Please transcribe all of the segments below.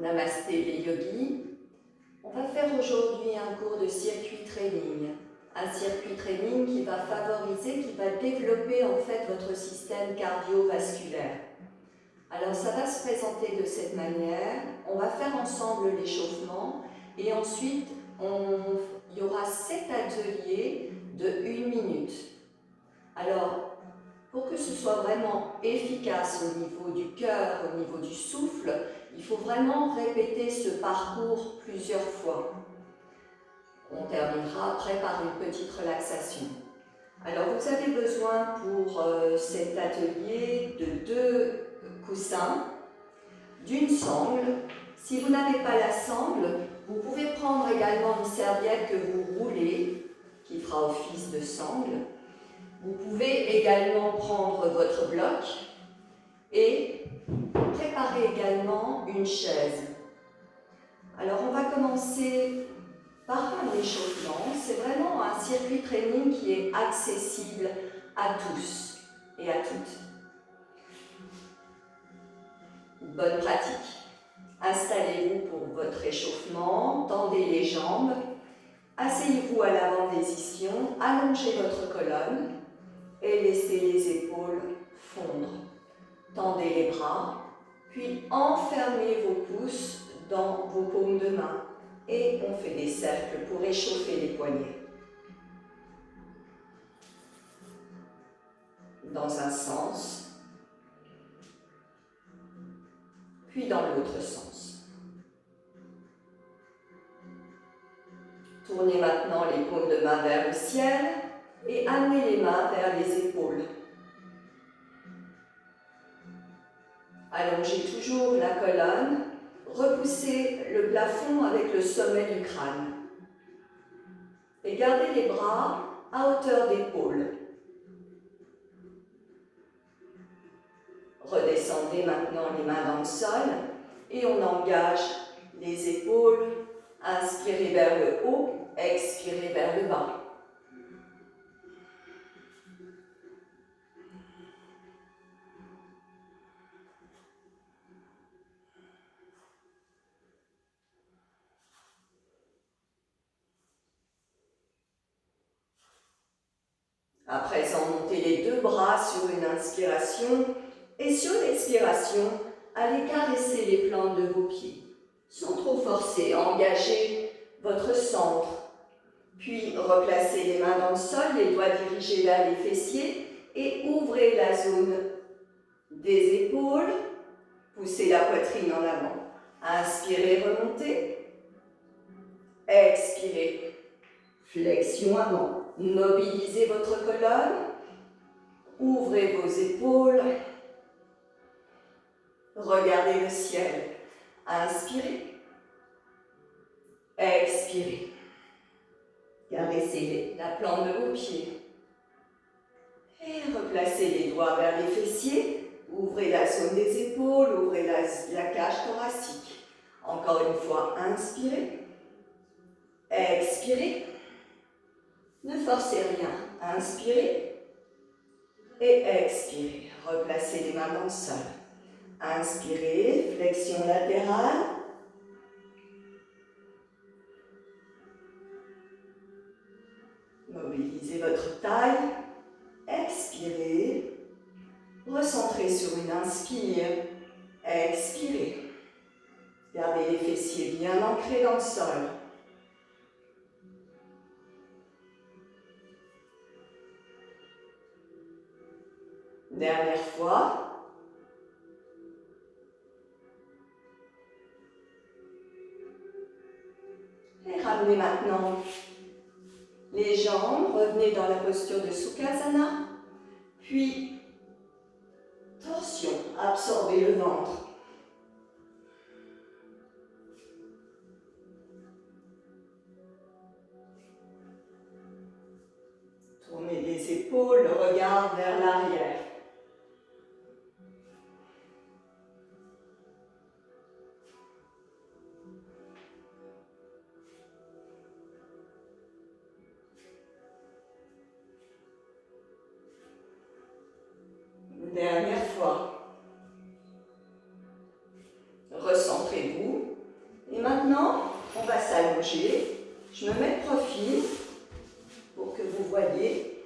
Namasté les yogis. On va faire aujourd'hui un cours de circuit training. Un circuit training qui va favoriser, qui va développer en fait votre système cardiovasculaire. Alors ça va se présenter de cette manière. On va faire ensemble l'échauffement et ensuite il y aura 7 ateliers de 1 minute. Alors, pour que ce soit vraiment efficace au niveau du cœur, au niveau du souffle, il faut vraiment répéter ce parcours plusieurs fois. On terminera après par une petite relaxation. Alors, vous avez besoin pour cet atelier de 2 coussins, d'une sangle. Si vous n'avez pas la sangle, vous pouvez prendre également une serviette que vous roulez, qui fera office de sangle. Vous pouvez également prendre votre bloc et préparer également une chaise. Alors on va commencer par un échauffement. C'est vraiment un circuit training qui est accessible à tous et à toutes. Bonne pratique. Installez-vous pour votre échauffement, tendez les jambes, asseyez-vous à l'avant des ischions, allongez votre colonne et laissez les épaules fondre. Tendez les bras, puis enfermez vos pouces dans vos paumes de main et on fait des cercles pour échauffer les poignets. Dans un sens, puis dans l'autre sens. Tournez maintenant les paumes de main vers le ciel et amenez les mains vers les épaules. Allongez toujours la colonne, repoussez le plafond avec le sommet du crâne. Et gardez les bras à hauteur d'épaule. Redescendez maintenant les mains dans le sol et on engage les épaules. Inspirez vers le haut, expirez vers le bas. À présent, montez les 2 bras sur une inspiration et sur l'expiration, allez caresser les plantes de vos pieds. Sans trop forcer, engagez votre centre. Puis replacez les mains dans le sol, les doigts dirigés vers les fessiers et ouvrez la zone des épaules. Poussez la poitrine en avant. Inspirez, remontez. Expirez. Flexion avant. Mobilisez votre colonne. Ouvrez vos épaules. Regardez le ciel. Inspirez. Expirez. Caressez la plante de vos pieds. Et replacez les doigts vers les fessiers. Ouvrez la zone des épaules, ouvrez la cage thoracique. Encore une fois, inspirez. Expirez. Ne forcez rien. Inspirez. Et expirez. Replacez les mains dans le sol. Inspirez, flexion latérale. Mobilisez votre taille. Expirez. Recentrez sur une inspire. Expirez. Gardez les fessiers bien ancrés dans le sol. Dernière fois. Et ramenez maintenant les jambes. Revenez dans la posture de Sukhasana. Puis, torsion. Absorbez le ventre. Tournez les épaules, le regard vers l'arrière. Dernière fois. Recentrez-vous. On va s'allonger. Je me mets de profil pour que vous voyez.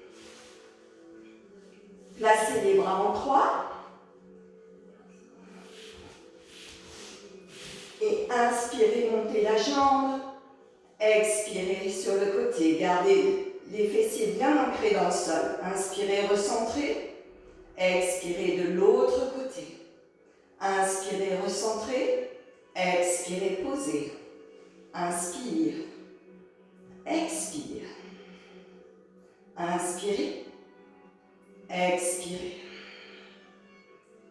Placez les bras en croix. Et inspirez, montez la jambe. Expirez sur le côté. Gardez les fessiers bien ancrés dans le sol. Inspirez, recentrez. Expirez de l'autre côté. Inspirez, recentrez. Expirez, posez. Inspire. Expire. Inspirez. Expirez.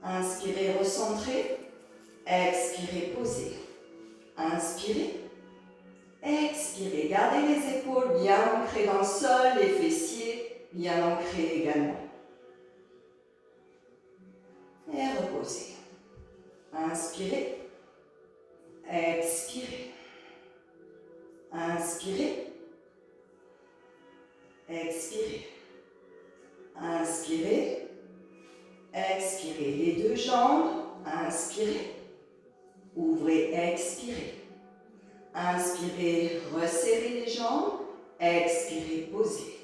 Inspirez, recentrez. Expirez, posez. Inspirez. Expirez. Gardez les épaules bien ancrées dans le sol, les fessiers bien ancrés également. Et reposez. Inspirez. Expirez. Inspirez. Expirez. Inspirez. Expirez. Les deux jambes. Inspirez. Ouvrez. Expirez. Inspirez. Resserrez les jambes. Expirez. Posez.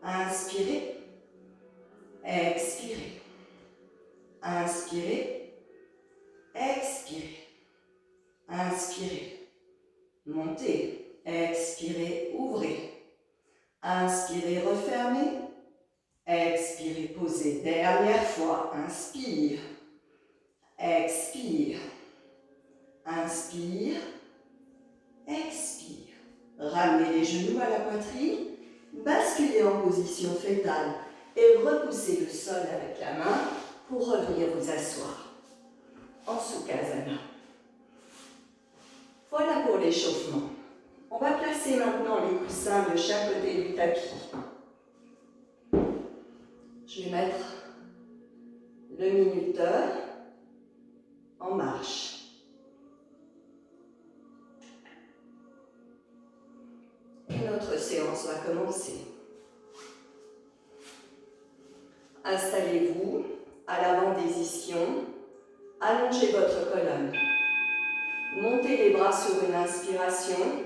Inspirez. Expirez. Inspirez. Expirez. Inspirez. Montez. Expirez. Ouvrez. Inspirez. Refermez. Expirez. Posez. Dernière fois. Inspire. Expire. Inspire. Expire. Ramenez les genoux à la poitrine. Basculez en position fétale et repoussez le sol avec la main pour revenir vous asseoir en Sukhasana. Voilà pour l'échauffement. On va placer maintenant les coussins de chaque côté du tapis. Je vais mettre le minuteur en marche. Et notre séance va commencer. Installez-vous à l'avant des ischions. Allongez votre colonne. Montez les bras sur une inspiration.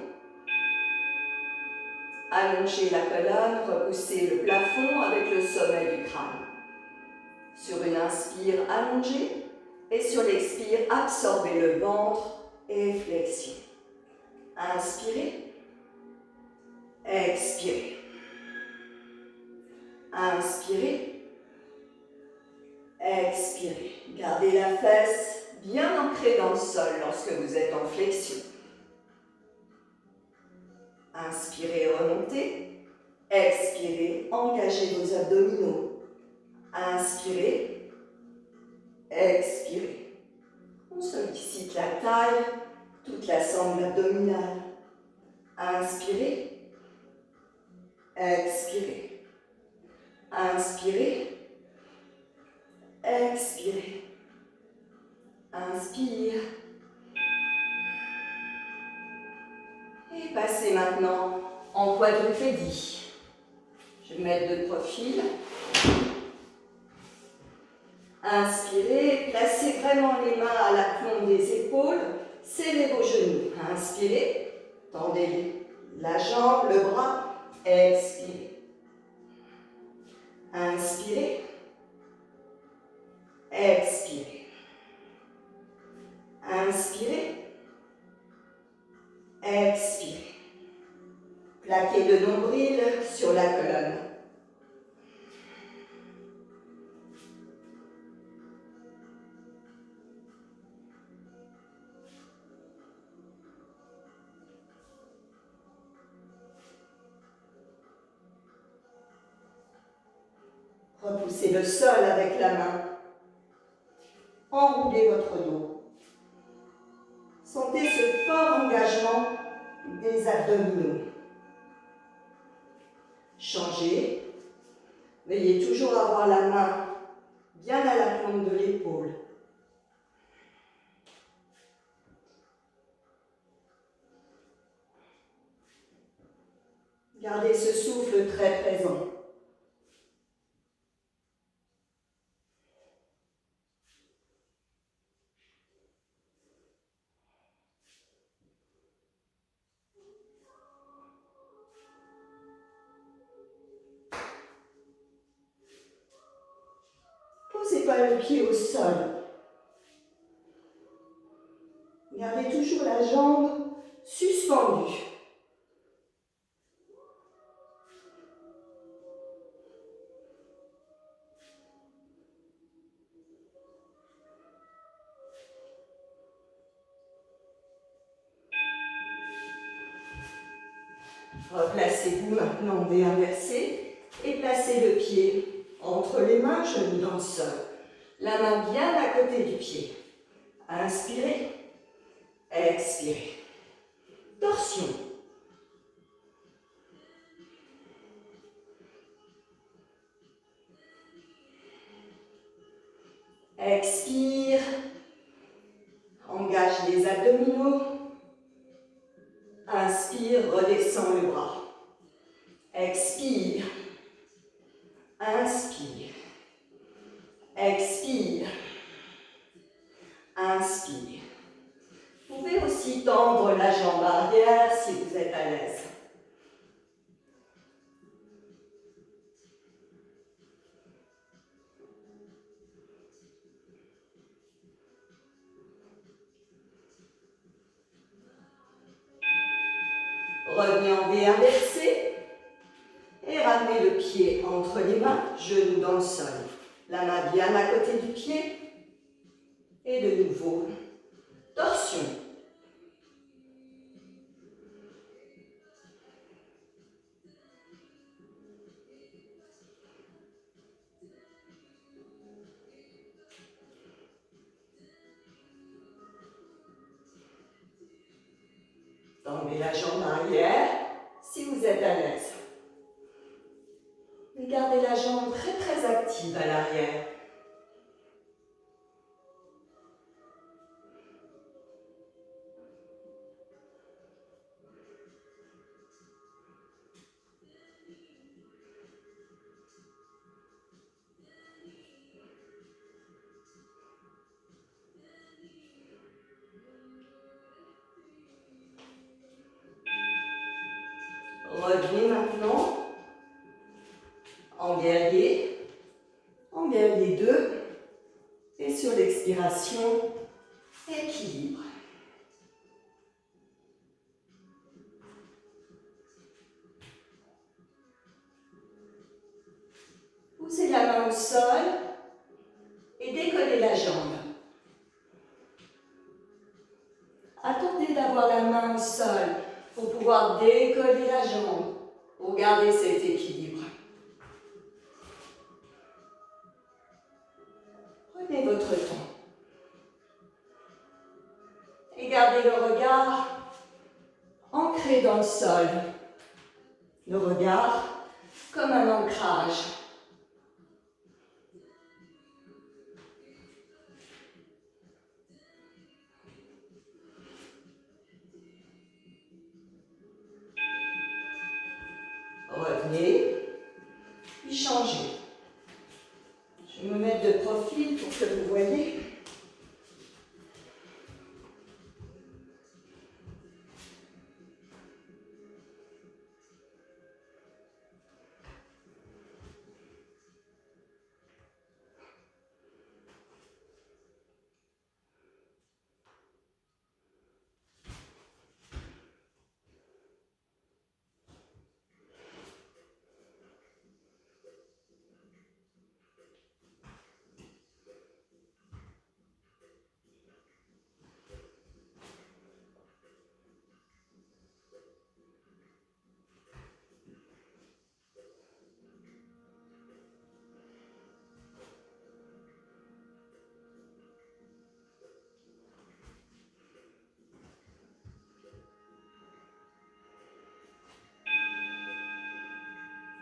Allongez la colonne, repoussez le plafond avec le sommet du crâne. Sur une inspire, allongez. Et sur l'expire, absorbez le ventre et flexion. Inspirez. Expirez. Inspirez. Expirez. Gardez la fesse bien ancrée dans le sol lorsque vous êtes en flexion. Inspirez, remontez. Expirez, engagez vos abdominaux. Inspirez. Expirez. On sollicite la taille, toute la sangle abdominale. Inspirez. Expirez. Inspirez. Expirez. Inspire. Et passez maintenant en quadrupédie. Je vais mettre de profil. Inspirez, placez vraiment les mains à la plombe des épaules. Serrez vos genoux. Inspirez, tendez la jambe, le bras. Expirez. Inspirez. Expirez. Inspirez. Expirez. Plaquez le nombril sur la colonne. Repoussez le sol avec la main. Enroulez votre dos. Sentez ce fort engagement des abdominaux. Changez. Veuillez toujours avoir la main bien à la pointe de l'épaule. Gardez ce souffle très présent. pas le pied au sol. Gardez toujours la jambe suspendue. Replacez-vous maintenant en V inversé et placez le pied entre les mains, genoux dans le sol. La main bien à côté du pied. Inspirez, expirez. Torsion. Expire. Engage les abdominaux. Inspire, redescends le bras. Expire. Inspire. Expire. Inspire. Vous pouvez aussi tendre la jambe arrière si vous êtes à l'aise. Revenez en V inversé et ramenez le pied entre les mains, genoux dans le sol. La main bien à côté du pied. Et de nouveau, torsion. Tendez la jambe arrière si vous êtes à l'aise. Et gardez la jambe très très active à l'arrière. Revenez maintenant en guerrier 2. Et sur l'expiration, équilibre. Posez la main au sol et décollez la jambe. Attendez d'avoir la main au sol pour pouvoir décoller la jambe, pour garder cet équilibre. Prenez votre temps. Et gardez le regard ancré dans le sol. Le regard comme un ancrage. Revenez, puis changez. Je vais me mettre de profil pour que vous voyez.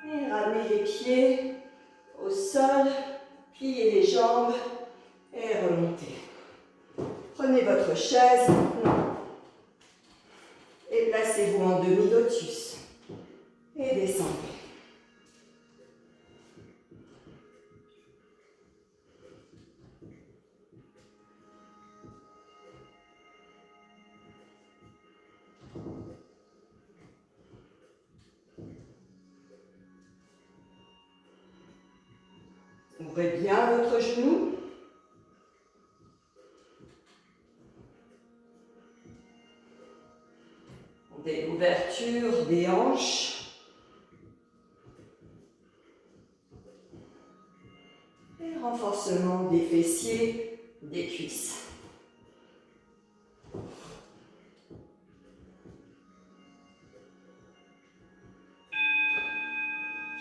Et ramenez les pieds au sol, pliez les jambes et remontez. Prenez votre chaise maintenant et placez-vous en demi-lotus et descendez. Ouvrez bien votre genou. Montez l'ouverture des hanches. Et renforcement des fessiers, des cuisses.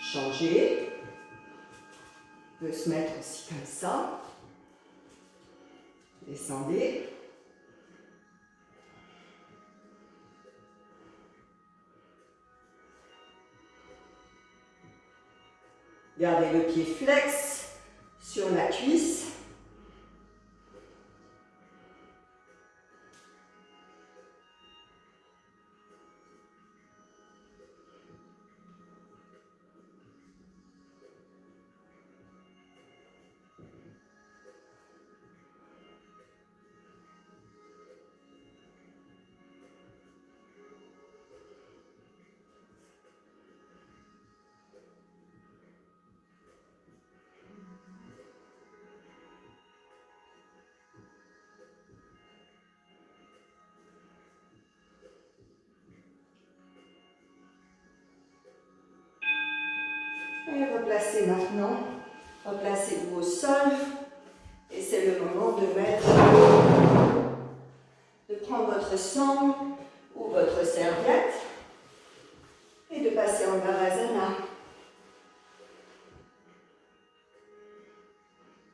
Changer. On peut se mettre aussi comme ça. Descendez. Gardez le pied flex sur la cuisse. Et replacez maintenant, replacez-vous au sol. Et c'est le moment de prendre votre sangle ou votre serviette et de passer en Varavasana.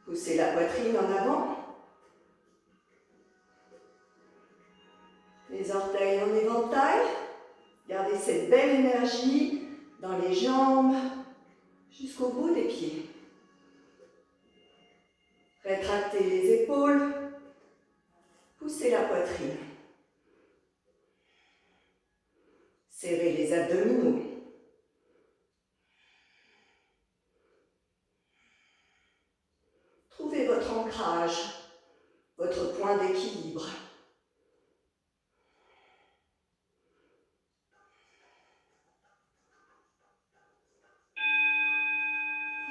Poussez la poitrine en avant. Les orteils en éventail. Gardez cette belle énergie dans les jambes jusqu'au bout des pieds. Rétractez les épaules. Poussez la poitrine. Serrez les abdominaux. Trouvez votre ancrage, votre point d'équilibre.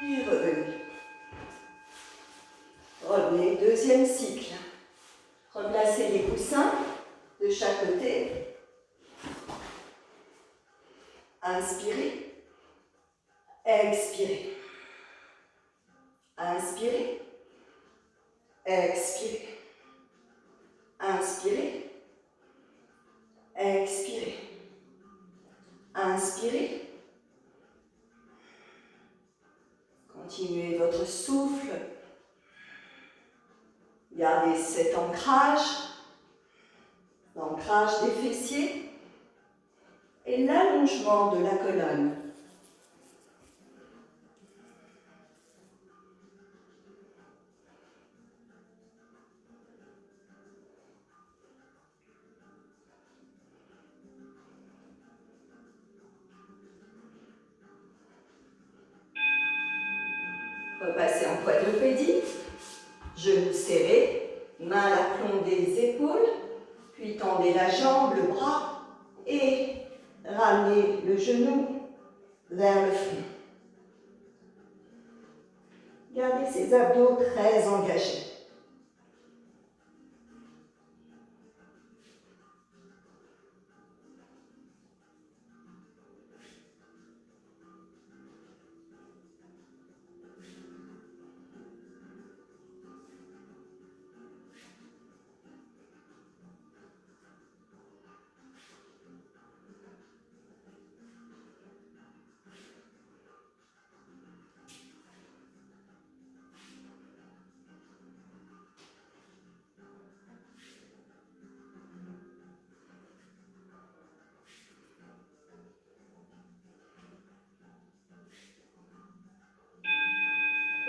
Et revenez. Revenez, deuxième cycle. Replacez les coussins de chaque côté. Inspirez. Expirez. Inspirez. Expirez. Inspirez. Expirez. Inspirez. Continuez votre souffle. Gardez cet ancrage, l'ancrage des fessiers et l'allongement de la colonne. Repassez en quadrupédie, genoux serrés, main à l'aplomb des épaules, puis tendez la jambe, le bras et ramenez le genou vers le fond. Gardez ces abdos très engagés.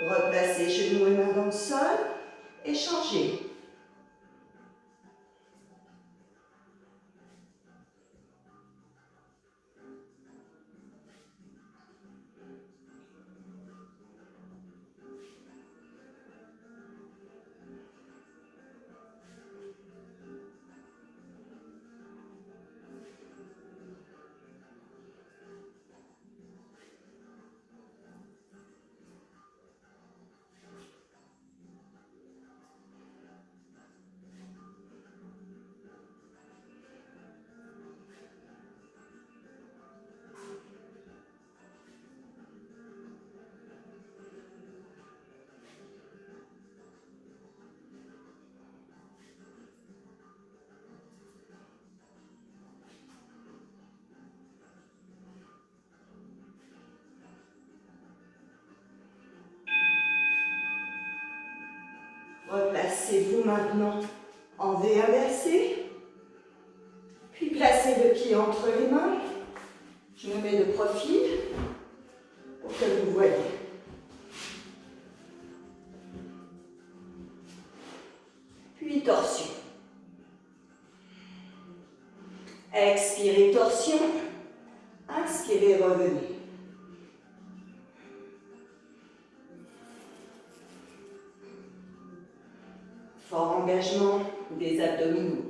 Replacez genoux et mains dans le sol et changez. maintenant en V inversé. Puis placez le pied entre les mains. Je me mets de profil pour que vous voyez. Puis torsion. Expirez, torsion. Inspirez, revenez. Fort engagement des abdominaux.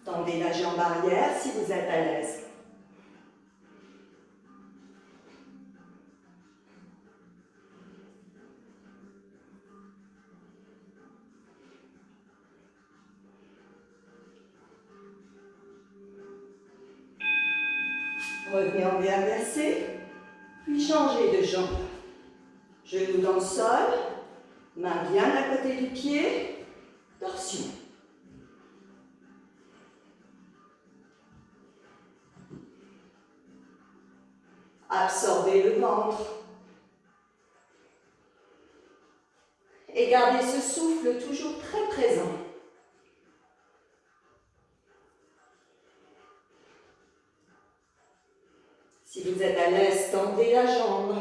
Tendez la jambe arrière si vous êtes à l'aise. Revenez en V inversé, puis changez de jambe. Genou dans le sol, main bien à côté du pied, torsion. Absorbez le ventre. Et gardez ce souffle toujours très présent. Si vous êtes à l'aise, tendez la jambe.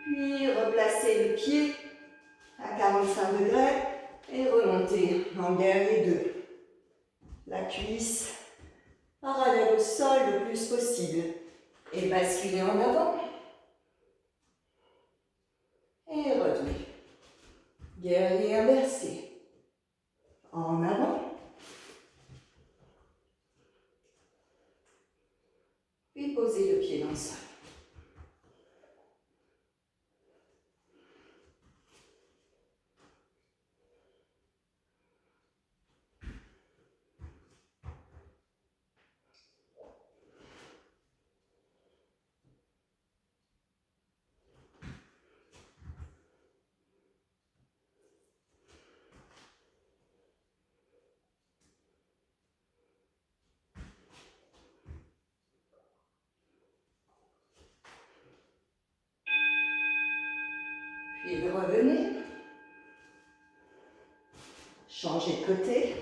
Puis replacez le pied à 45 degrés et remontez en guerrier 2. La cuisse parallèle au sol le plus possible. Et basculez en avant. Et revenez. Guerrier inversé. En avant. Puis posez le pied dans le sol. Puis vous revenez. Changez de côté.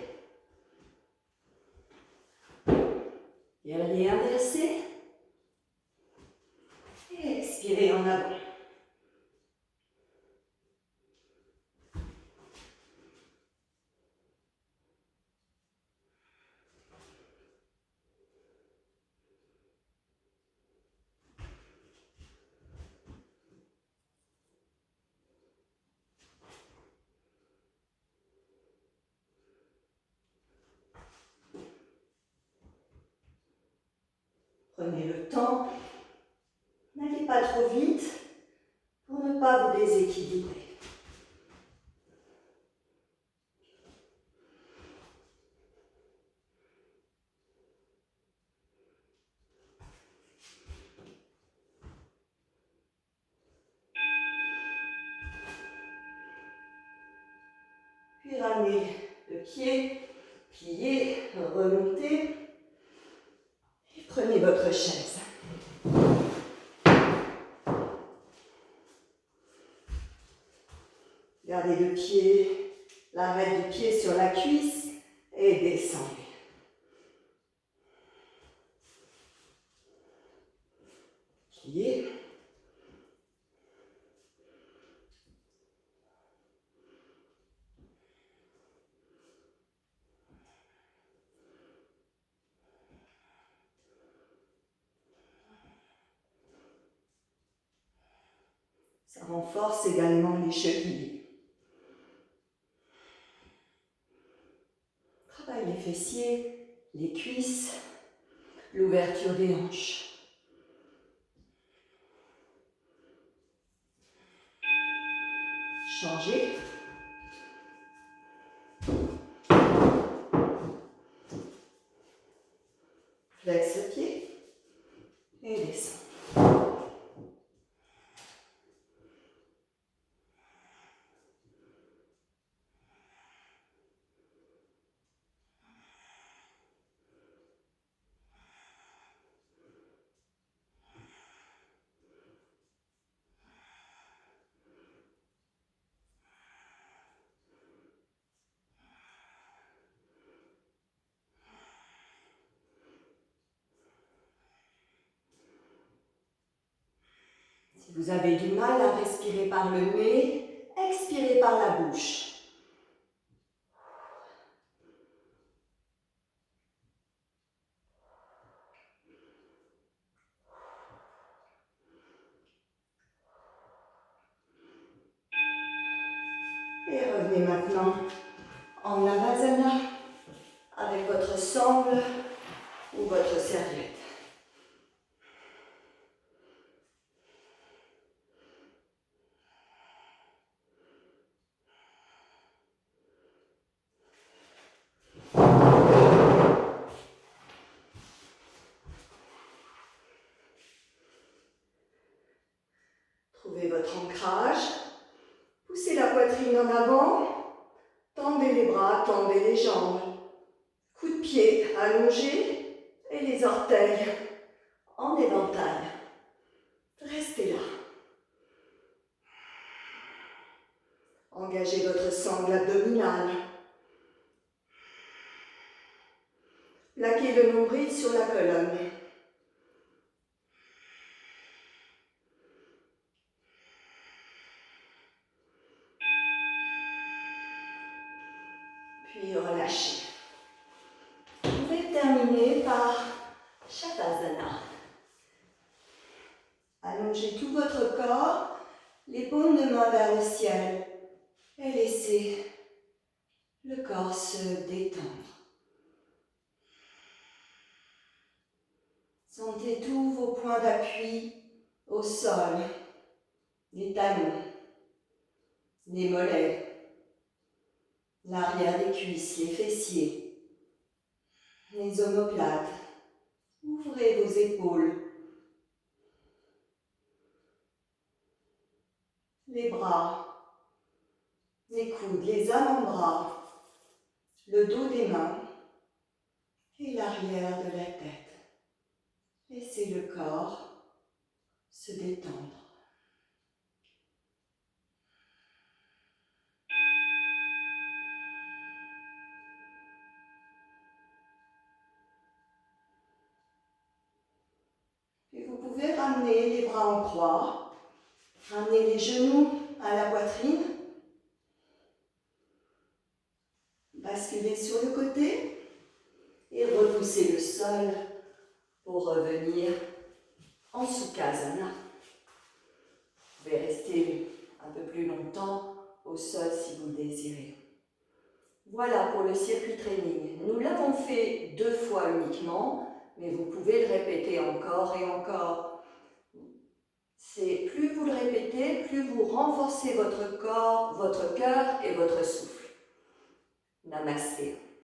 Guerrier inversé. Et expirez en avant. Prenez le temps. N'allez pas trop vite pour ne pas vous déséquilibrer. Puis ramenez le pied, pliez, remontez. Et prenez votre chaise. Gardez le pied, l'arrêt du pied sur la cuisse et descendez. Pliez. Ça renforce également les chevilles. Travaille les fessiers, les cuisses, l'ouverture des hanches. Changez. Flex le pied et descend. Si vous avez du mal à respirer par le nez, expirez par la bouche. Et revenez maintenant en Navasana avec votre sangle ou votre serviette. Trouvez votre ancrage, poussez la poitrine en avant, tendez les bras, tendez les jambes, coup de pied allongé et les orteils en éventail. Restez là. Engagez votre sangle abdominale. Plaquez le nombril sur la colonne. Puis relâchez. Vous pouvez terminer par Shavasana. Allongez tout votre corps, les paumes de main vers le ciel et laissez le corps se détendre. Sentez tous vos points d'appui au sol, les talons, les mollets, l'arrière des cuisses, les fessiers, les omoplates. Ouvrez vos épaules, les bras, les coudes, les avant-bras, le dos des mains et l'arrière de la tête. Laissez le corps se détendre. Et vous pouvez ramener les bras en croix, ramener les genoux à la poitrine, basculer sur le côté et repousser le sol pour revenir en Sukhasana. Vous pouvez rester un peu plus longtemps au sol si vous le désirez. Voilà pour le circuit training. Nous l'avons fait 2 fois uniquement, mais vous pouvez le répéter encore et encore. Plus vous le répétez, plus vous renforcez votre corps, votre cœur et votre souffle. Namasté.